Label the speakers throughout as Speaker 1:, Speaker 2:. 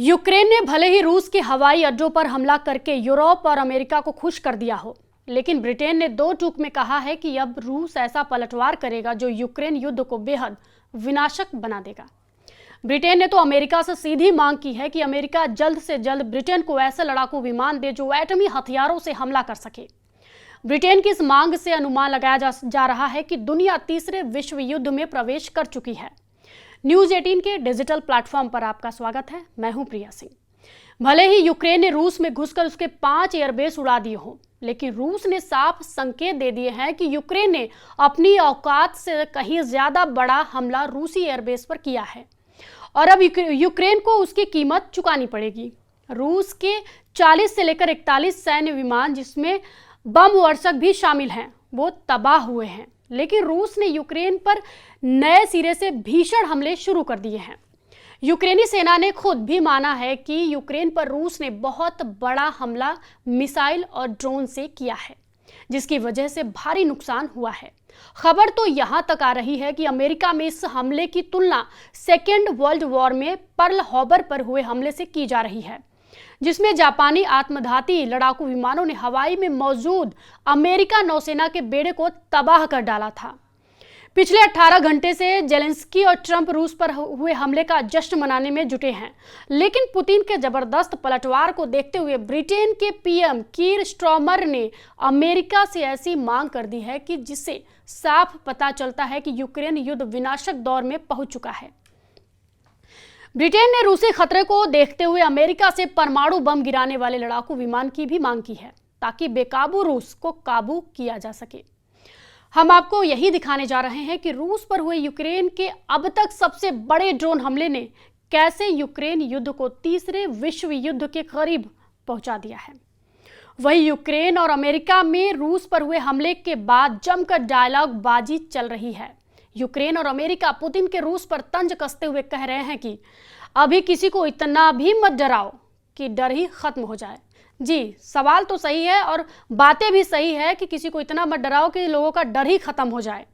Speaker 1: Ukraine ने भले ही रूस के हवाई अड्डों पर हमला करके यूरोप और अमेरिका को खुश कर दिया हो, लेकिन ब्रिटेन ने दो टूक में कहा है कि अब रूस ऐसा पलटवार करेगा जो यूक्रेन युद्ध को बेहद विनाशक बना देगा। ब्रिटेन ने तो अमेरिका से सीधी मांग की है कि अमेरिका जल्द से जल्द ब्रिटेन को ऐसे लड़ाकू विमान दे जो एटमी हथियारों से हमला कर सके। ब्रिटेन की इस मांग से अनुमान लगाया जा रहा है कि दुनिया तीसरे विश्व युद्ध में प्रवेश कर चुकी है। न्यूज 18 के डिजिटल प्लेटफॉर्म पर आपका स्वागत है। मैं हूं प्रिया सिंह। भले ही यूक्रेन ने रूस में घुसकर उसके 5 एयरबेस उड़ा दिए हों, लेकिन रूस ने साफ संकेत दे दिए हैं कि यूक्रेन ने अपनी औकात से कहीं ज्यादा बड़ा हमला रूसी एयरबेस पर किया है और अब यूक्रेन को उसकी कीमत चुकानी पड़ेगी। रूस के 40 से लेकर 41 सैन्य विमान, जिसमें बम वर्षक भी शामिल हैं, वो तबाह हुए हैं, लेकिन रूस ने यूक्रेन पर नए सिरे से भीषण हमले शुरू कर दिए हैं। यूक्रेनी सेना ने खुद भी माना है कि यूक्रेन पर रूस ने बहुत बड़ा हमला मिसाइल और ड्रोन से किया है, जिसकी वजह से भारी नुकसान हुआ है। खबर तो यहां तक आ रही है कि अमेरिका में इस हमले की तुलना सेकेंड वर्ल्ड वॉर में पर्ल हार्बर पर हुए हमले से की जा रही है, जिसमें जापानी आत्मघाती लड़ाकू विमानों ने हवाई में मौजूद अमेरिका नौसेना के बेड़े को तबाह कर डाला था। पिछले 18 घंटे से जेलेंस्की और ट्रंप रूस पर हुए हमले का जश्न मनाने में जुटे हैं, लेकिन पुतिन के जबरदस्त पलटवार को देखते हुए ब्रिटेन के पीएम कीर स्टारमर ने अमेरिका से ऐसी मांग कर दी है कि जिससे साफ पता चलता है कि यूक्रेन युद्ध विनाशक दौर में पहुंच चुका है। ब्रिटेन ने रूसी खतरे को देखते हुए अमेरिका से परमाणु बम गिराने वाले लड़ाकू विमान की भी मांग की है, ताकि बेकाबू रूस को काबू किया जा सके। हम आपको यही दिखाने जा रहे हैं कि रूस पर हुए यूक्रेन के अब तक सबसे बड़े ड्रोन हमले ने कैसे यूक्रेन युद्ध को तीसरे विश्व युद्ध के करीब पहुंचा दिया है। वही यूक्रेन और अमेरिका में रूस पर हुए हमले के बाद जमकर डायलॉग बाजी चल रही है। यूक्रेन और अमेरिका पुतिन के रूस पर तंज कसते हुए कह रहे हैं कि अभी किसी को इतना भी मत डराओ कि डर ही खत्म हो जाए। जी, सवाल तो सही है और बातें भी सही है कि किसी को इतना मत डराओ कि लोगों का डर ही खत्म हो जाए।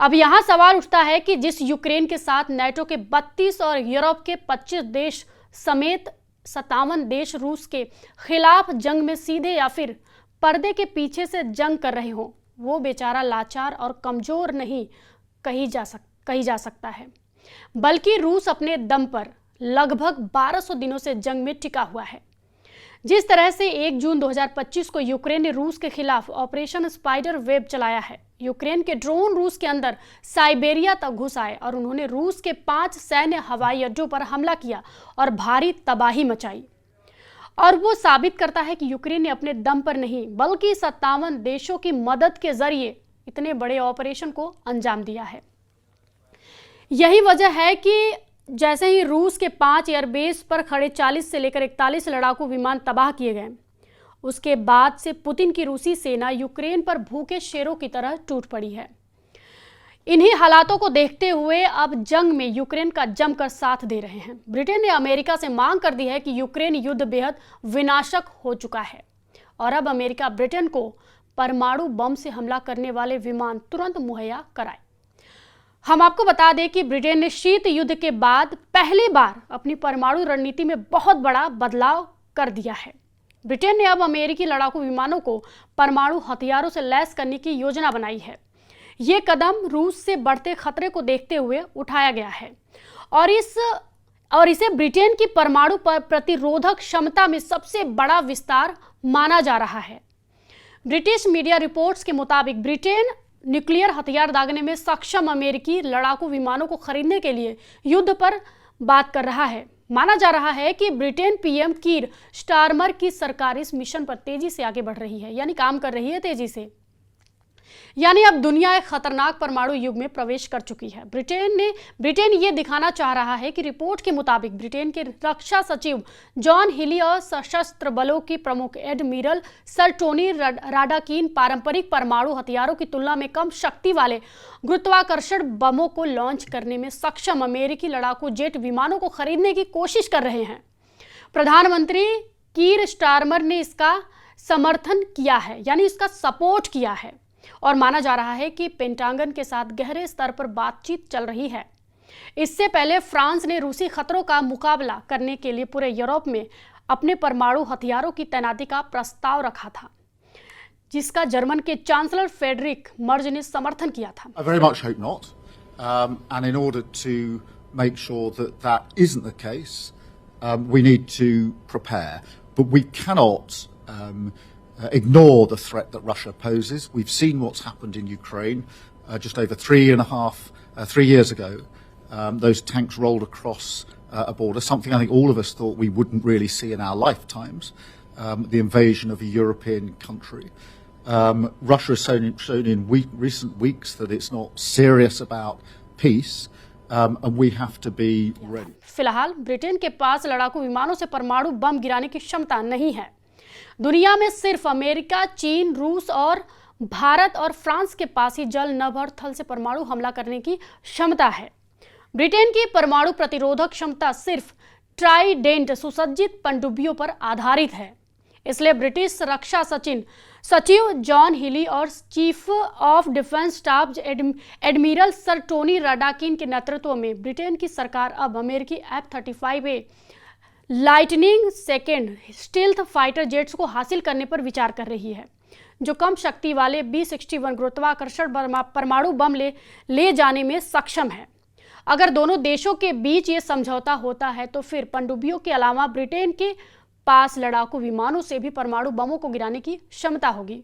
Speaker 1: अब यहाँ सवाल उठता है कि जिस यूक्रेन के साथ नाटो के 32 और यूरोप के 25 देश समेत 57 देश रूस के खिलाफ जंग में सीधे या फिर पर्दे के पीछे से जंग कर रहे हों, वो बेचारा लाचार और कमजोर नहीं कही जा सकता है, बल्कि रूस अपने दम पर लगभग 1200 दिनों से जंग में टिका हुआ है। जिस तरह से 1 जून 2025 को यूक्रेन ने रूस के खिलाफ ऑपरेशन स्पाइडर वेब चलाया है, यूक्रेन के ड्रोन रूस के अंदर साइबेरिया तक घुस आए और उन्होंने रूस के 5 सैन्य हवाई अड्डों पर हमला किया और भारी तबाही मचाई। और वो साबित करता है कि यूक्रेन ने अपने दम पर नहीं, बल्कि 57 देशों की मदद के जरिए इतने बड़े ऑपरेशन को अंजाम दिया है। यही वजह है कि जैसे ही रूस के 5 एयरबेस पर खड़े 40 से लेकर 41 लड़ाकू विमान तबाह किए गए, उसके बाद से पुतिन की रूसी सेना यूक्रेन पर भूखे शेरों की तरह टूट पड़ी है। इन्हीं हालातों को देखते हुए अब जंग में यूक्रेन का जमकर साथ दे रहे हैं। ब्रिटेन ने अमेरिका से मांग कर दी है कि यूक्रेन युद्ध बेहद विनाशक हो चुका है और अब अमेरिका ब्रिटेन को परमाणु बम से हमला करने वाले विमान तुरंत मुहैया कराए। हम आपको बता दें कि ब्रिटेन ने शीत युद्ध के बाद पहली बार अपनी परमाणु रणनीति में बहुत बड़ा बदलाव कर दिया है। ब्रिटेन ने अब अमेरिकी लड़ाकू विमानों को परमाणु हथियारों से लैस करने की योजना बनाई है। ये कदम रूस से बढ़ते खतरे को देखते हुए उठाया गया है और इसे ब्रिटेन की परमाणु प्रतिरोधक क्षमता में सबसे बड़ा विस्तार माना जा रहा है। ब्रिटिश मीडिया रिपोर्ट्स के मुताबिक ब्रिटेन न्यूक्लियर हथियार दागने में सक्षम अमेरिकी लड़ाकू विमानों को खरीदने के लिए युद्ध पर बात कर रहा है। माना जा रहा है कि ब्रिटेन पीएम कीर स्टारमर की सरकार इस मिशन पर तेजी से आगे बढ़ रही है, यानी काम कर रही है तेजी से। यानी अब दुनिया एक खतरनाक परमाणु युग में प्रवेश कर चुकी है। ब्रिटेन ये दिखाना चाह रहा है कि रिपोर्ट के मुताबिक ब्रिटेन के रक्षा सचिव जॉन हिली और सशस्त्र बलों की प्रमुख एडमिरल सर टोनी राडाकीन पारंपरिक परमाणु हथियारों की तुलना में कम शक्ति वाले गुरुत्वाकर्षण बमों को लॉन्च करने में सक्षम अमेरिकी लड़ाकू जेट विमानों को खरीदने की कोशिश कर रहे हैं। प्रधानमंत्री कीर स्टारमर ने इसका समर्थन किया है, यानी इसका सपोर्ट किया है और माना जा रहा है कि पेंटागन के साथ गहरे स्तर पर बातचीत चल रही है। इससे पहले फ्रांस ने रूसी खतरों का मुकाबला करने के लिए पूरे यूरोप में अपने परमाणु हथियारों की तैनाती का प्रस्ताव रखा था, जिसका जर्मन के चांसलर फ्रेडरिक मर्ज ने समर्थन किया था।
Speaker 2: I very much hope not. And in order to make sure that that isn't the case, we need to prepare. But we cannot ignore the threat that Russia poses. We've seen what's happened in Ukraine just over 3 years ago. Those tanks rolled across a border, something I think all of us thought we wouldn't really see in our lifetimes, the invasion of a European country. Russia has shown in recent weeks that it's not serious about peace, and we have to be ready.
Speaker 1: फिलहाल Britain के पास लड़ाकू विमानों से परमाणु बम गिराने की क्षमता नहीं है। दुनिया में सिर्फ अमेरिका, चीन, रूस और भारत और फ्रांस के पास ही जल, नभ और थल से परमाणु हमला करने की क्षमता है। ब्रिटेन की परमाणु प्रतिरोधक क्षमता सिर्फ ट्राइडेंट सुसज्जित पनडुब्बियों पर आधारित है। इसलिए ब्रिटिश रक्षा सचिव जॉन हिली और chief of defence staff admiral sir Tony Radakin के नेतृत्व में ब्रिटेन की सरकार अब अमेरिकी F-35A lightning second stealth fighter jets को हासिल करने पर विचार कर रही है, जो कम शक्ति वाले B-61 गुरुत्वाकर्षण परमाणु बम ले जाने में सक्षम है। अगर दोनों देशों के बीच ये समझौता होता है तो फिर पनडुब्बियों के अलावा ब्रिटेन के पास लड़ाकू विमानों से भी परमाणु बमों को गिराने की क्षमता होगी।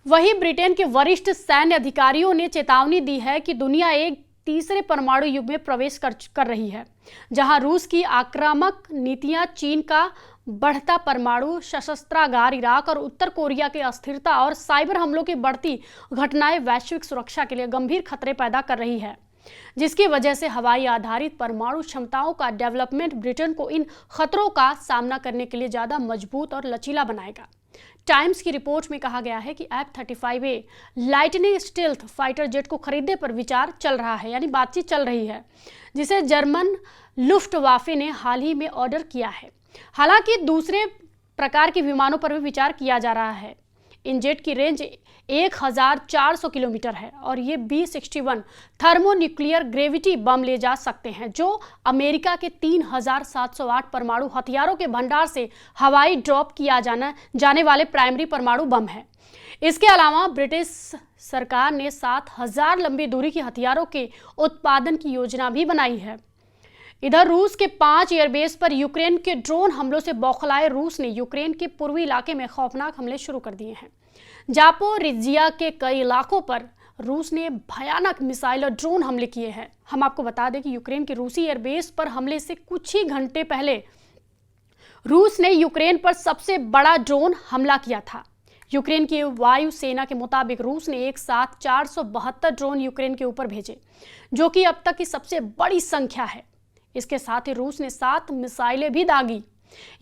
Speaker 1: वहीं ब्रिटेन के वरिष्ठ सैन्य अधिकारियों ने चेतावनी दी है कि दुनिया एक तीसरे परमाणु युग में प्रवेश कर रही है, जहां रूस की आक्रामक नीतियां, चीन का बढ़ता परमाणु शस्त्रागार, इराक और उत्तर कोरिया की अस्थिरता और साइबर हमलों की बढ़ती घटनाएं वैश्विक सुरक्षा के लिए गंभीर खतरे पैदा कर रही है, जिसकी वजह से हवाई आधारित परमाणु क्षमताओं का डेवलपमेंट ब्रिटेन को इन खतरों का सामना करने के लिए ज्यादा मजबूत और लचीला बनाएगा। टाइम्स की रिपोर्ट में कहा गया है कि F-35A lightning stealth fighter jet को खरीदने पर विचार चल रहा है, यानी बातचीत चल रही है, जिसे जर्मन लुफ्टवाफे ने हाल ही में ऑर्डर किया है। हालांकि दूसरे प्रकार के विमानों पर भी विचार किया जा रहा है। इन जेट की रेंज 1400 किलोमीटर है और ये B-61 थर्मोन्यूक्लियर ग्रेविटी बम ले जा सकते हैं, जो अमेरिका के 3708 परमाणु हथियारों के भंडार से हवाई ड्रॉप किया जाने वाले प्राइमरी परमाणु बम है। इसके अलावा ब्रिटिश सरकार ने 7000 लंबी दूरी के हथियारों के उत्पादन की योजना भी बनाई है। इधर रूस के 5 एयरबेस पर यूक्रेन के ड्रोन हमलों से बौखलाए रूस ने यूक्रेन के पूर्वी इलाके में खौफनाक हमले शुरू कर दिए हैं। जापोरिजिया के कई इलाकों पर रूस ने भयानक मिसाइल और ड्रोन हमले किए हैं। हम आपको बता दें कि यूक्रेन के रूसी एयरबेस पर हमले से कुछ ही घंटे पहले रूस ने यूक्रेन पर सबसे बड़ा ड्रोन हमला किया था। यूक्रेन की वायु सेना के मुताबिक रूस ने एक साथ 472 ड्रोन यूक्रेन के ऊपर भेजे, जो कि अब तक की सबसे बड़ी संख्या है। इसके साथ ही रूस ने 7 मिसाइलें भी दागी।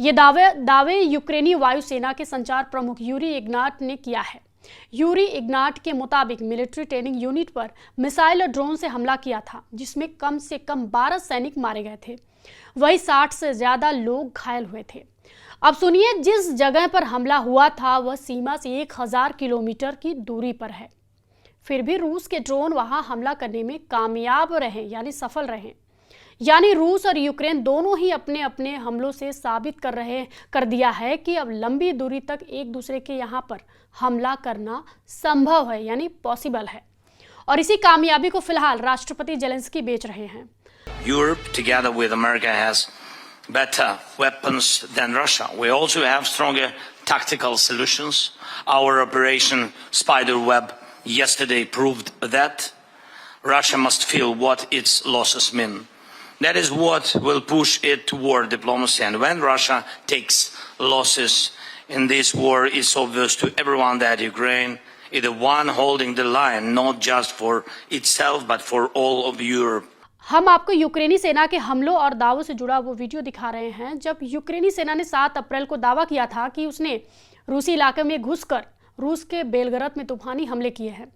Speaker 1: ये दावे यूक्रेनी वायुसेना के संचार प्रमुख यूरी इग्नाट ने किया है। यूरी इग्नाट के मुताबिक मिलिट्री ट्रेनिंग यूनिट पर मिसाइल और ड्रोन से हमला किया था, जिसमें कम से कम 12 सैनिक मारे गए थे, वही 60 से ज्यादा लोग घायल हुए थे। अब सुनिए, जिस जगह पर हमला हुआ था वह सीमा से 1000 किलोमीटर की दूरी पर है। फिर भी रूस के ड्रोन वहां हमला करने में कामयाब रहे, यानी सफल रहे। यानी रूस और यूक्रेन दोनों ही अपने अपने हमलों से साबित कर दिया है कि अब लंबी दूरी तक एक दूसरे के यहाँ पर हमला करना संभव है, यानी पॉसिबल है। और इसी कामयाबी को फिलहाल राष्ट्रपति जेलेंस्की बेच रहे हैं।
Speaker 3: Europe together with America has better weapons than Russia. We also have stronger tactical solutions. Our Operation Spiderweb yesterday proved that Russia must feel what its losses mean. That is what will push it toward diplomacy. And when Russia takes losses in this war, it's obvious to everyone that Ukraine is the one holding the line, not just for itself, but for all of Europe.
Speaker 1: हम आपको यूक्रेनी सेना के हमलों और दावों से जुड़ा वो वीडियो दिखा रहे हैं, जब यूक्रेनी सेना ने 7 अप्रैल को दावा किया था कि उसने रूसी इलाके में घुसकर रूस के बेलगरद में तूफानी हमले किए हैं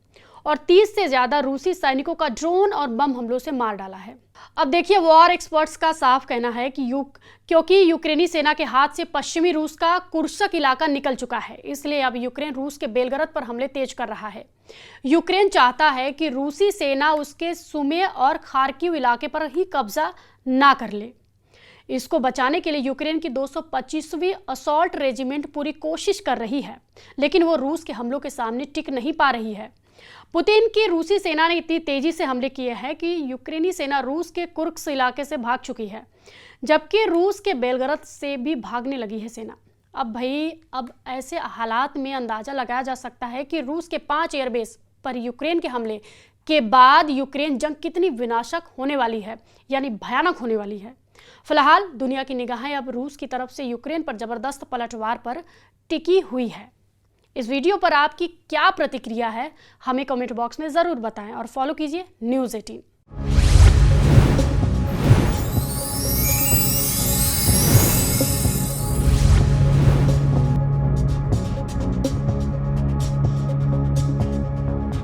Speaker 1: और 30 से ज्यादा रूसी सैनिकों का ड्रोन और बम हमलों से मार डाला है। अब देखिए, वॉर एक्सपर्ट्स का साफ कहना है कि क्योंकि यूक्रेनी सेना के हाथ से पश्चिमी रूस का कुर्स्क इलाका निकल चुका है, इसलिए अब यूक्रेन रूस के बेलगरद पर हमले तेज कर रहा है। यूक्रेन चाहता है कि रूसी सेना उसके सुमे और खार्किव इलाके पर ही कब्जा ना कर ले। इसको बचाने के लिए यूक्रेन की 225वीं असॉल्ट रेजिमेंट पूरी कोशिश कर रही है, लेकिन वो रूस के हमलों के सामने टिक नहीं पा रही है। पुतिन की रूसी सेना ने इतनी तेजी से हमले किए हैं कि यूक्रेनी सेना रूस के कुर्स्क इलाके से भाग चुकी है, जबकि रूस के बेलगरद से भी भागने लगी है सेना। अब ऐसे हालात में अंदाजा लगाया जा सकता है कि रूस के 5 एयरबेस पर यूक्रेन के हमले के बाद यूक्रेन जंग कितनी विनाशक होने वाली है, यानी भयानक होने वाली है। फिलहाल दुनिया की निगाहें अब रूस की तरफ से यूक्रेन पर जबरदस्त पलटवार पर टिकी हुई है। इस वीडियो पर आपकी क्या प्रतिक्रिया है, हमें कमेंट बॉक्स में ज़रूर बताएं और फॉलो कीजिए न्यूज़ 18।